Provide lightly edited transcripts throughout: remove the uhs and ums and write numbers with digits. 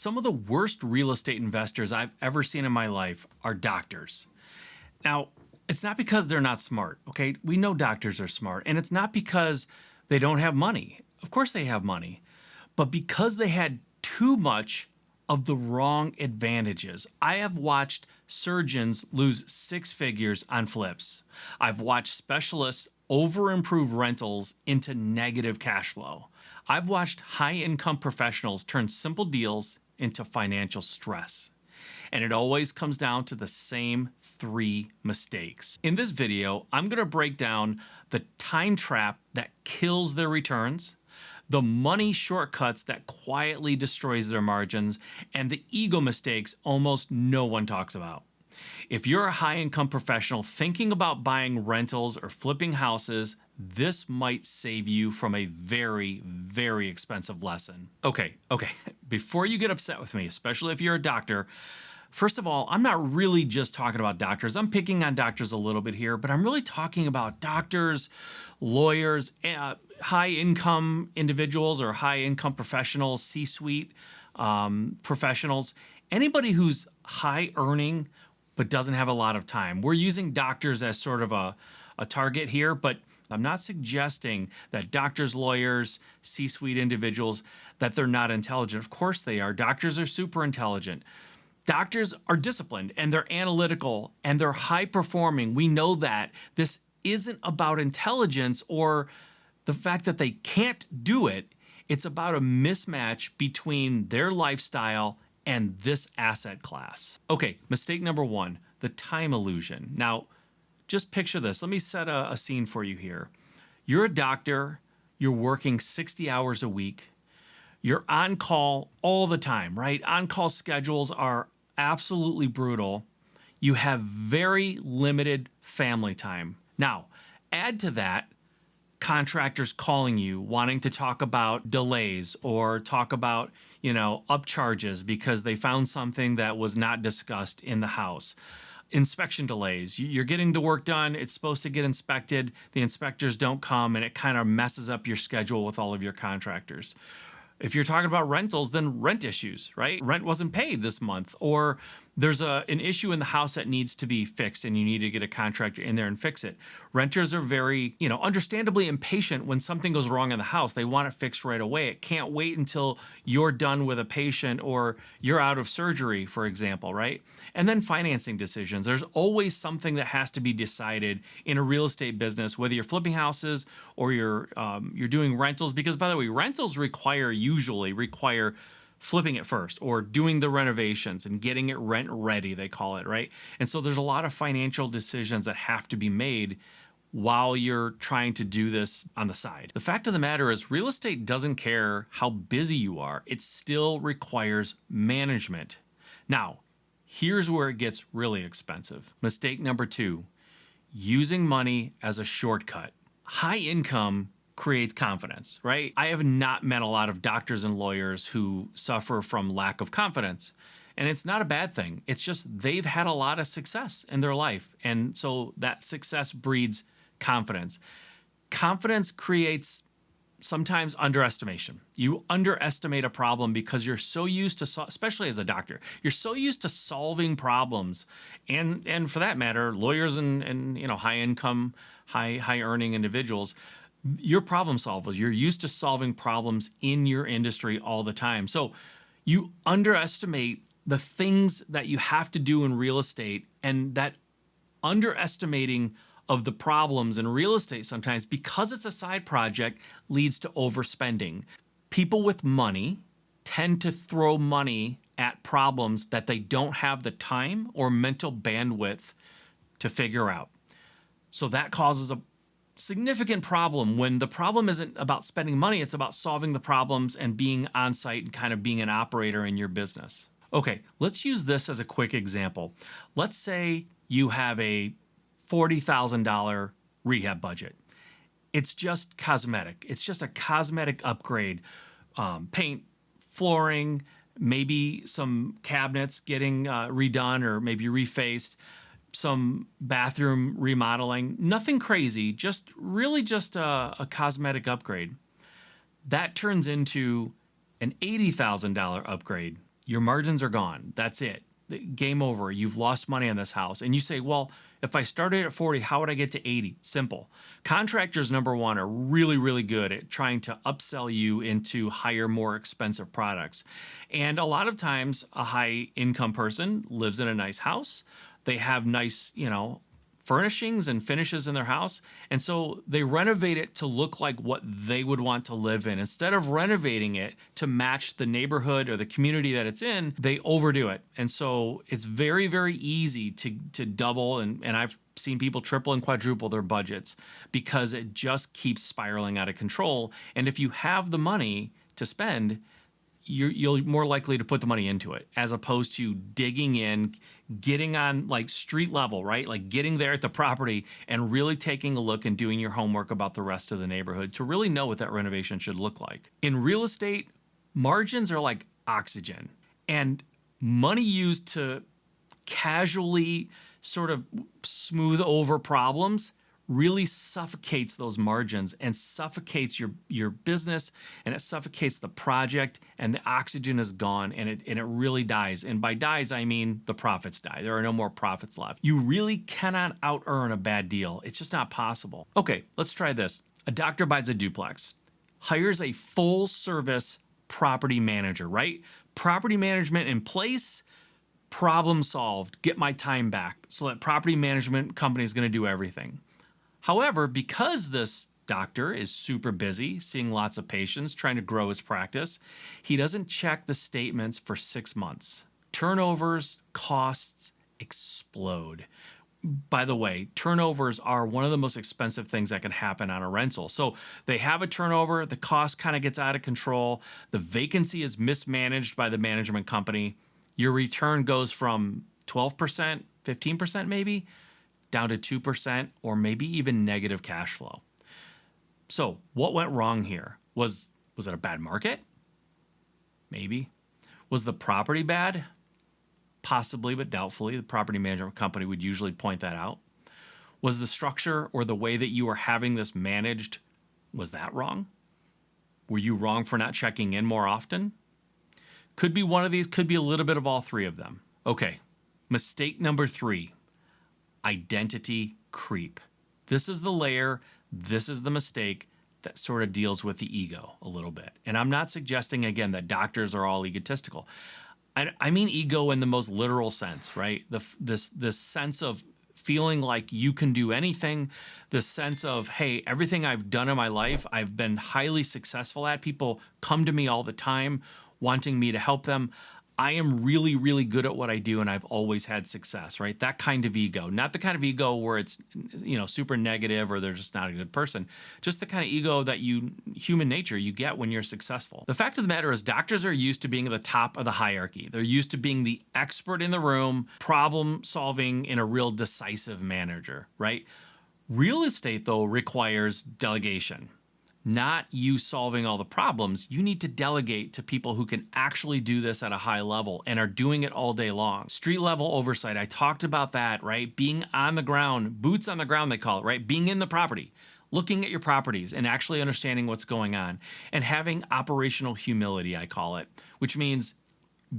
Some of the worst real estate investors I've ever seen in my life are doctors. Now, it's not because they're not smart, okay? We know doctors are smart, and it's not because they don't have money. Of course they have money, but because they had too much of the wrong advantages. I have watched surgeons lose six figures on flips. I've watched specialists over-improve rentals into negative cash flow. I've watched high-income professionals turn simple deals into financial stress. And it always comes down to the same three mistakes. In this video, I'm going to break down the time trap that kills their returns, the money shortcuts that quietly destroys their margins, and the ego mistakes almost no one talks about. If you're a high-income professional thinking about buying rentals or flipping houses, this might save you from a very, very expensive lesson. Okay. Before you get upset with me, especially if you're a doctor, first of all, I'm not really just talking about doctors. I'm picking on doctors a little bit here, but I'm really talking about doctors, lawyers, high-income individuals or high-income professionals, C-suite professionals, anybody who's high-earning but doesn't have a lot of time. We're using doctors as sort of a target here, but I'm not suggesting that doctors, lawyers, C-suite individuals, that they're not intelligent. Of course they are. Doctors are super intelligent. Doctors are disciplined and they're analytical and they're high performing. We know that. This isn't about intelligence or the fact that they can't do it. It's about a mismatch between their lifestyle and this asset class. Okay, mistake number one, the time illusion. Now, just picture this. Let me set a scene for you here. You're a doctor, you're working 60 hours a week, you're on call all the time, right? On-call schedules are absolutely brutal. You have very limited family time. Now, add to that contractors calling you, wanting to talk about delays or talk about, upcharges because they found something that was not discussed in the house. Inspection delays. You're getting the work done. It's supposed to get inspected. The inspectors don't come, and it kind of messes up your schedule with all of your contractors. If you're talking about rentals, then rent issues, right? Rent wasn't paid this month, or there's an issue in the house that needs to be fixed and you need to get a contractor in there and fix it. Renters are very, understandably impatient when something goes wrong in the house. They want it fixed right away. It can't wait until you're done with a patient or you're out of surgery, for example, right? And then financing decisions. There's always something that has to be decided in a real estate business, whether you're flipping houses or you're doing rentals, because by the way, rentals usually require flipping it first or doing the renovations and getting it rent ready, they call it, right? And so there's a lot of financial decisions that have to be made while you're trying to do this on the side. The fact of the matter is real estate doesn't care how busy you are. It still requires management. Now, here's where it gets really expensive. Mistake number two, using money as a shortcut. High income creates confidence, right? I have not met a lot of doctors and lawyers who suffer from lack of confidence. And it's not a bad thing. It's just they've had a lot of success in their life. And so that success breeds confidence. Confidence creates sometimes underestimation. You underestimate a problem because you're so used to, especially as a doctor, you're so used to solving problems. And for that matter, lawyers and high income, high earning individuals, you're problem solvers. You're used to solving problems in your industry all the time. So you underestimate the things that you have to do in real estate, and that underestimating of the problems in real estate sometimes, because it's a side project, leads to overspending. People with money tend to throw money at problems that they don't have the time or mental bandwidth to figure out. So that causes a significant problem when the problem isn't about spending money, it's about solving the problems and being on site and kind of being an operator in your business. Okay, let's use this as a quick example. Let's say you have a $40,000 rehab budget. It's just cosmetic. It's just a cosmetic upgrade. Paint, flooring, maybe some cabinets getting redone or maybe refaced, some bathroom remodeling, nothing crazy, just a cosmetic upgrade. That turns into an $80,000 upgrade Your margins are gone. That's it. Game over. You've lost money on this house. And you say, well, if I started at 40, how would I get to 80? Simple. Contractors, number one, are really, really good at trying to upsell you into higher, more expensive products. And a lot of times, a high income person lives in a nice house. They have nice, furnishings and finishes in their house. And so they renovate it to look like what they would want to live in. Instead of renovating it to match the neighborhood or the community that it's in, they overdo it. And so it's very, very easy to double. And I've seen people triple and quadruple their budgets because it just keeps spiraling out of control. And if you have the money to spend, you're more likely to put the money into it as opposed to digging in, getting on like street level, right? Like getting there at the property and really taking a look and doing your homework about the rest of the neighborhood to really know what that renovation should look like. In real estate, margins are like oxygen, and money used to casually sort of smooth over problems really suffocates those margins and suffocates your business, and it suffocates the project, and the oxygen is gone, and it really dies. And by dies, I mean the profits die. There are no more profits left. You really cannot out earn a bad deal. It's just not possible. Okay, let's try this. A doctor buys a duplex, hires a full service property manager, right? Property management in place, problem solved, get my time back. So that property management company is going to do everything. However, because this doctor is super busy, seeing lots of patients, trying to grow his practice, he doesn't check the statements for 6 months. Turnovers, costs explode. By the way, turnovers are one of the most expensive things that can happen on a rental. So they have a turnover, the cost kind of gets out of control, the vacancy is mismanaged by the management company. Your return goes from 12%, 15% maybe, down to 2% or maybe even negative cash flow. So what went wrong here? Was it a bad market? Maybe. Was the property bad? Possibly, but doubtfully. The property management company would usually point that out. Was the structure or the way that you were having this managed, was that wrong? Were you wrong for not checking in more often? Could be one of these, could be a little bit of all three of them. Okay, mistake number 3. Identity creep. This is the layer, this is the mistake that sort of deals with the ego a little bit. And I'm not suggesting, again, that doctors are all egotistical. I mean ego in the most literal sense, right? This sense of feeling like you can do anything, this sense of, hey, everything I've done in my life, I've been highly successful at. People come to me all the time wanting me to help them. I am really, really good at what I do, and I've always had success, right? That kind of ego, not the kind of ego where it's, super negative or they're just not a good person. Just the kind of ego that human nature, you get when you're successful. The fact of the matter is doctors are used to being at the top of the hierarchy. They're used to being the expert in the room, problem solving in a real decisive manager, right? Real estate, though, requires delegation. Not you solving all the problems. You need to delegate to people who can actually do this at a high level and are doing it all day long. Street level oversight. I talked about that, right? Being on the ground, boots on the ground, they call it, right? Being in the property, looking at your properties and actually understanding what's going on, and having operational humility, I call it, which means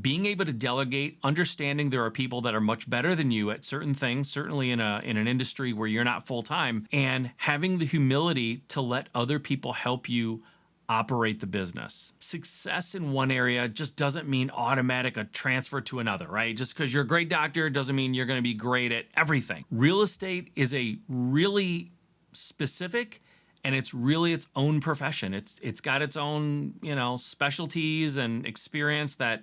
being able to delegate, understanding there are people that are much better than you at certain things, certainly in an industry where you're not full-time, and having the humility to let other people help you operate the business. Success in one area just doesn't mean automatic a transfer to another, right? Just because you're a great doctor doesn't mean you're going to be great at everything. Real estate is a really specific, and it's really its own profession. It's got its own, specialties and experience that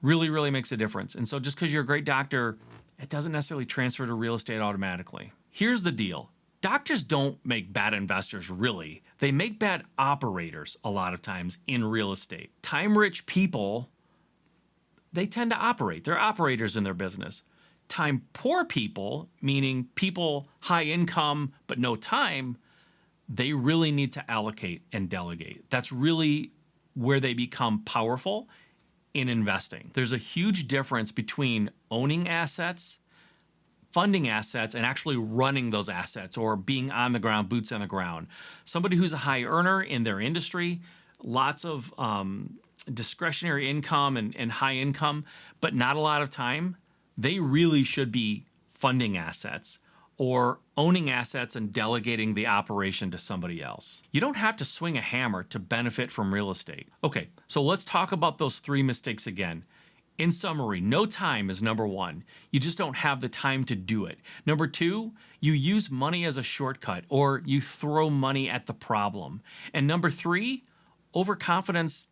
really, really makes a difference. And so just because you're a great doctor, it doesn't necessarily transfer to real estate automatically. Here's the deal. Doctors don't make bad investors, really. They make bad operators a lot of times in real estate. Time-rich people, they tend to operate. They're operators in their business. Time-poor people, meaning people high income but no time, they really need to allocate and delegate. That's really where they become powerful in investing. There's a huge difference between owning assets, funding assets, and actually running those assets or being on the ground, boots on the ground. Somebody who's a high earner in their industry, lots of discretionary income and high income, but not a lot of time, they really should be funding assets or owning assets and delegating the operation to somebody else. You don't have to swing a hammer to benefit from real estate. Okay, so let's talk about those 3 mistakes again. In summary, no time is number 1. You just don't have the time to do it. Number 2, you use money as a shortcut or you throw money at the problem. And number 3, overconfidence,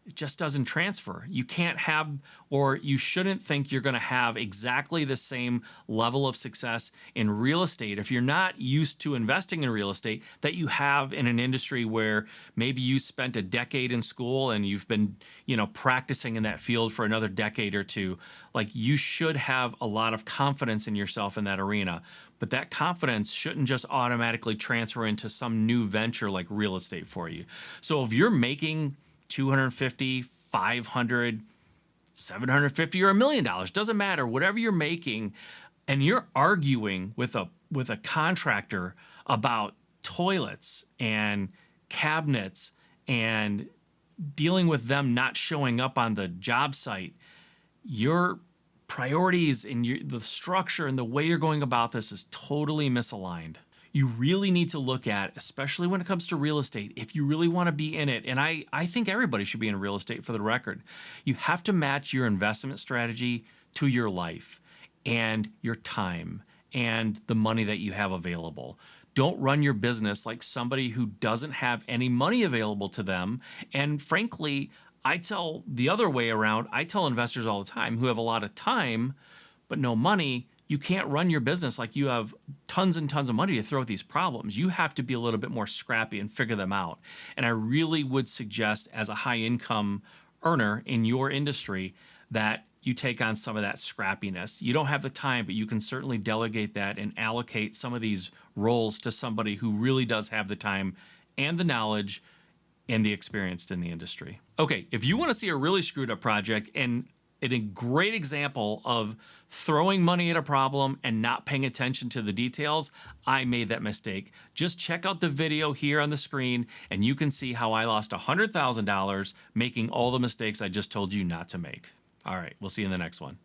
it just doesn't transfer. You can't have, or you shouldn't think you're going to have exactly the same level of success in real estate if you're not used to investing in real estate that you have in an industry where maybe you spent a decade in school and you've been, practicing in that field for another decade or two. Like, you should have a lot of confidence in yourself in that arena, but that confidence shouldn't just automatically transfer into some new venture like real estate for you. So if you're making 250, 500, 750 or $1 million, doesn't matter, whatever you're making, and you're arguing with a contractor about toilets and cabinets and dealing with them not showing up on the job site, your priorities and the structure and the way you're going about this is totally misaligned. You really need to look at, especially when it comes to real estate, if you really want to be in it, and I think everybody should be in real estate for the record, you have to match your investment strategy to your life and your time and the money that you have available. Don't run your business like somebody who doesn't have any money available to them. And frankly, I tell the other way around, I tell investors all the time who have a lot of time but no money, you can't run your business like you have tons and tons of money to throw at these problems. You have to be a little bit more scrappy and figure them out. And I really would suggest, as a high income earner in your industry, that you take on some of that scrappiness. You don't have the time, but you can certainly delegate that and allocate some of these roles to somebody who really does have the time and the knowledge and the experience in the industry. Okay, if you want to see a really screwed up project and a great example of throwing money at a problem and not paying attention to the details, I made that mistake. Just check out the video here on the screen and you can see how I lost $100,000 making all the mistakes I just told you not to make. All right, we'll see you in the next one.